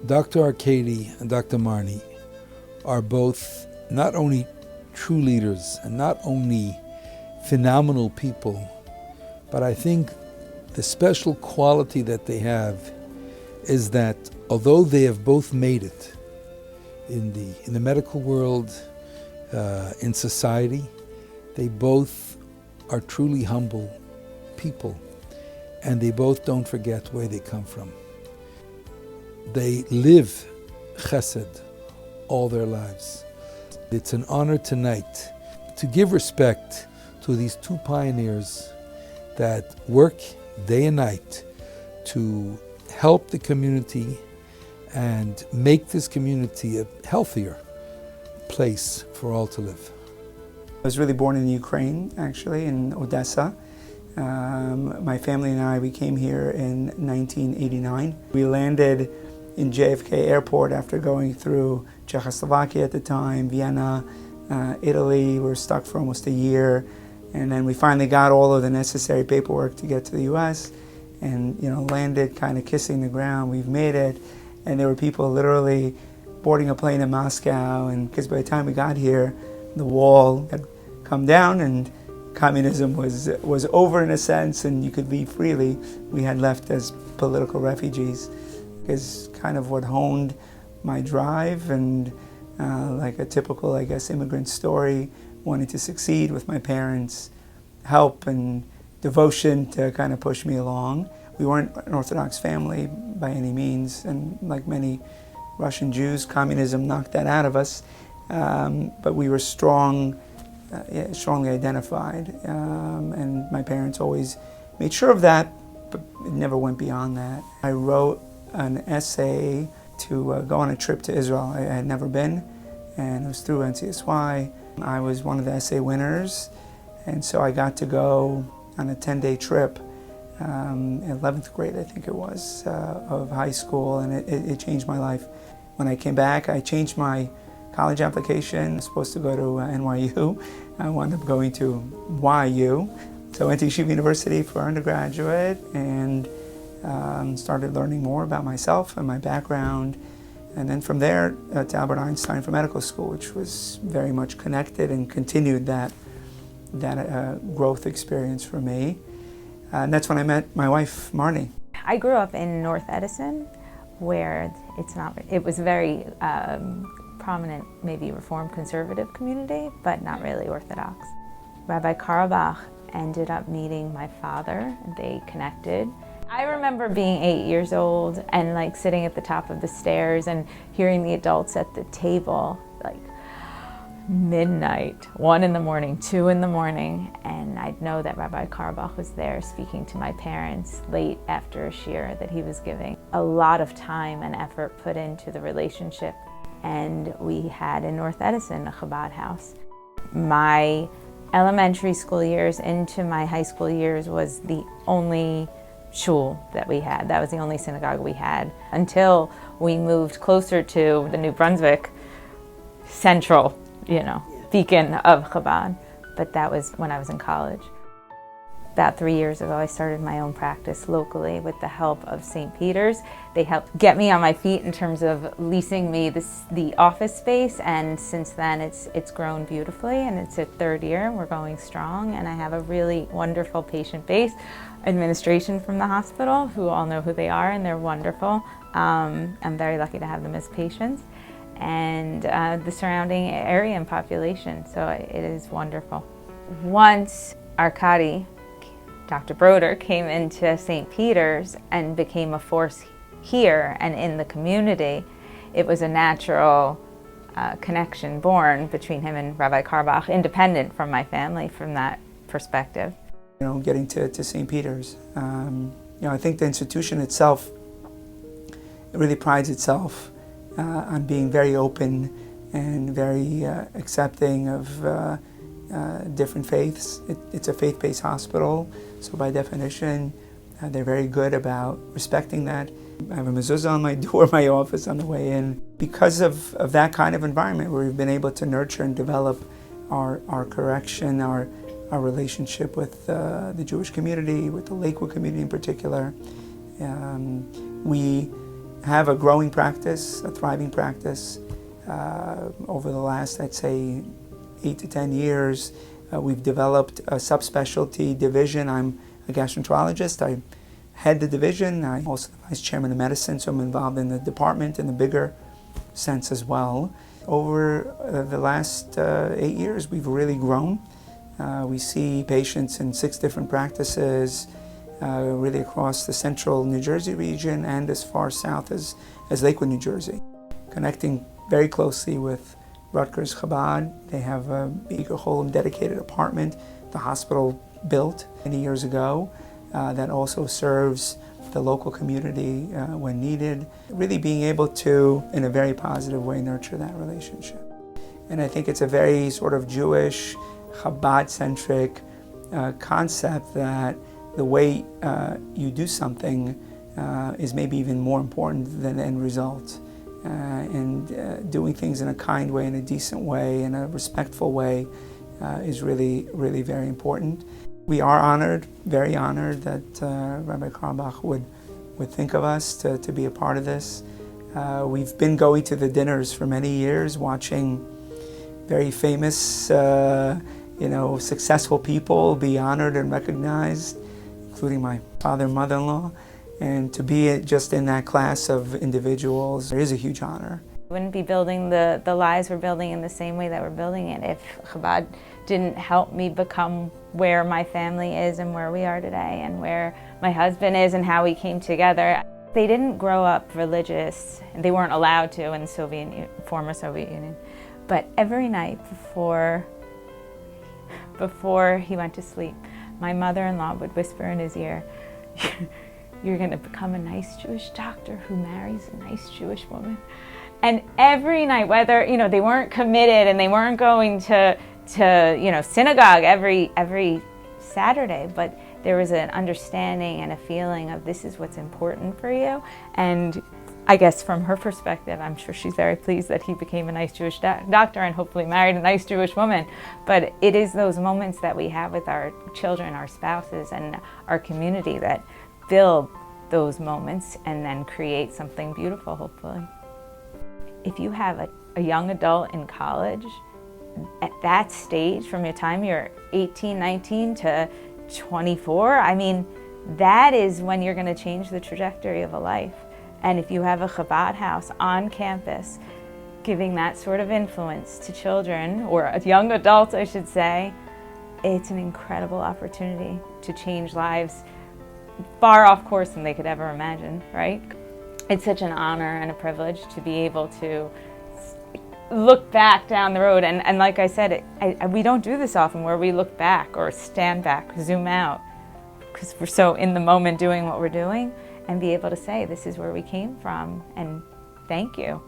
Dr. Arkady and Dr. Marni are both not only true leaders and not only phenomenal people, but I think the special quality that they have is that although they have both made it in the medical world, in society, they both are truly humble people, and they both don't forget where they come from. They live chesed all their lives. It's an honor tonight to give respect to these two pioneers that work day and night to help the community and make this community a healthier place for all to live. I was really born in Ukraine, actually, in Odessa. My family and I, we came here in 1989. We landed in JFK Airport after going through Czechoslovakia at the time, Vienna, Italy. We were stuck for almost a year. And then we finally got all of the necessary paperwork to get to the US and, landed kind of kissing the ground. We've made it. And there were people literally boarding a plane in Moscow. And because by the time we got here, the wall had come down and communism was over in a sense, and you could leave freely. We had left as political refugees. Is kind of what honed my drive, and like a typical, I guess, immigrant story, wanting to succeed with my parents' help and devotion to kind of push me along. We weren't an Orthodox family by any means, and like many Russian Jews, communism knocked that out of us, but we were strongly identified, and my parents always made sure of that, but it never went beyond that. I wrote an essay to go on a trip to Israel. I had never been, and it was through NCSY. I was one of the essay winners, and so I got to go on a 10-day trip, 11th grade I think it was, of high school, and it changed my life. When I came back, I changed my college application. I was supposed to go to NYU. I wound up going to YU. So I went to Yeshiva University for undergraduate and started learning more about myself and my background. And then from there to Albert Einstein for medical school, which was very much connected and continued that growth experience for me. And that's when I met my wife, Marni. I grew up in North Edison, where it was very prominent, maybe Reformed conservative community, but not really Orthodox. Rabbi Karlbach ended up meeting my father, and they connected. I remember being 8 years old and like sitting at the top of the stairs and hearing the adults at the table, like midnight, 1 in the morning, 2 in the morning, and I'd know that Rabbi Karlbach was there speaking to my parents late after a shiur that he was giving. A lot of time and effort put into the relationship, and we had in North Edison a Chabad house. My elementary school years into my high school years was the only shul that we had. That was the only synagogue we had until we moved closer to the New Brunswick central, beacon of Chabad. But that was when I was in college. About 3 years ago, I started my own practice locally with the help of St. Peter's. They helped get me on my feet in terms of leasing me the office space, and since then it's grown beautifully, and it's a 3rd year, and we're going strong, and I have a really wonderful patient base. Administration from the hospital, who all know who they are, and they're wonderful. I'm very lucky to have them as patients, and the surrounding area and population, so it is wonderful. Once Arkady, Dr. Broder, came into St. Peter's and became a force here and in the community, it was a natural connection born between him and Rabbi Karlbach, independent from my family from that perspective. Getting to St. Peter's, I think the institution itself really prides itself on being very open and very accepting of different faiths. It's a faith-based hospital, so by definition, they're very good about respecting that. I have a mezuzah on my door, my office on the way in. Because of that kind of environment where we've been able to nurture and develop our correction, our relationship with the Jewish community, with the Lakewood community in particular, we have a growing practice, a thriving practice. Over the last, I'd say, 8 to 10 years, we've developed a subspecialty division. I'm a gastroenterologist. I head the division. I'm also the vice chairman of medicine, so I'm involved in the department in the bigger sense as well. Over the last 8 years, we've really grown. We see patients in 6 different practices, really across the central New Jersey region and as far south as Lakewood, New Jersey. Connecting very closely with Rutgers Chabad. They have a big whole dedicated apartment the hospital built many years ago that also serves the local community when needed. Really being able to, in a very positive way, nurture that relationship. And I think it's a very sort of Jewish, Chabad-centric concept that the way you do something is maybe even more important than the end result. And doing things in a kind way, in a decent way, in a respectful way is really, really very important. We are honored, very honored that Rabbi Carlebach would think of us to be a part of this. We've been going to the dinners for many years, watching very famous, successful people be honored and recognized, including my father and mother-in-law. And to be just in that class of individuals, there is a huge honor. We wouldn't be building the lives we're building in the same way that we're building it if Chabad didn't help me become where my family is and where we are today and where my husband is and how we came together. They didn't grow up religious, and they weren't allowed to in the former Soviet Union. But every night before he went to sleep, my mother-in-law would whisper in his ear, "You're going to become a nice Jewish doctor who marries a nice Jewish woman." And every night, whether they weren't committed and they weren't going to synagogue every Saturday, but there was an understanding and a feeling of this is what's important for you. And I guess from her perspective, I'm sure she's very pleased that he became a nice Jewish doctor and hopefully married a nice Jewish woman. But it is those moments that we have with our children, our spouses, and our community that build those moments and then create something beautiful, hopefully. If you have a young adult in college, at that stage, from your time you're 18, 19 to 24, that is when you're going to change the trajectory of a life. And if you have a Chabad house on campus, giving that sort of influence to children, or young adults, I should say, it's an incredible opportunity to change lives far off course than they could ever imagine, right? It's such an honor and a privilege to be able to look back down the road. And like I said, we don't do this often where we look back or stand back, zoom out, because we're so in the moment doing what we're doing, and be able to say, this is where we came from, and thank you.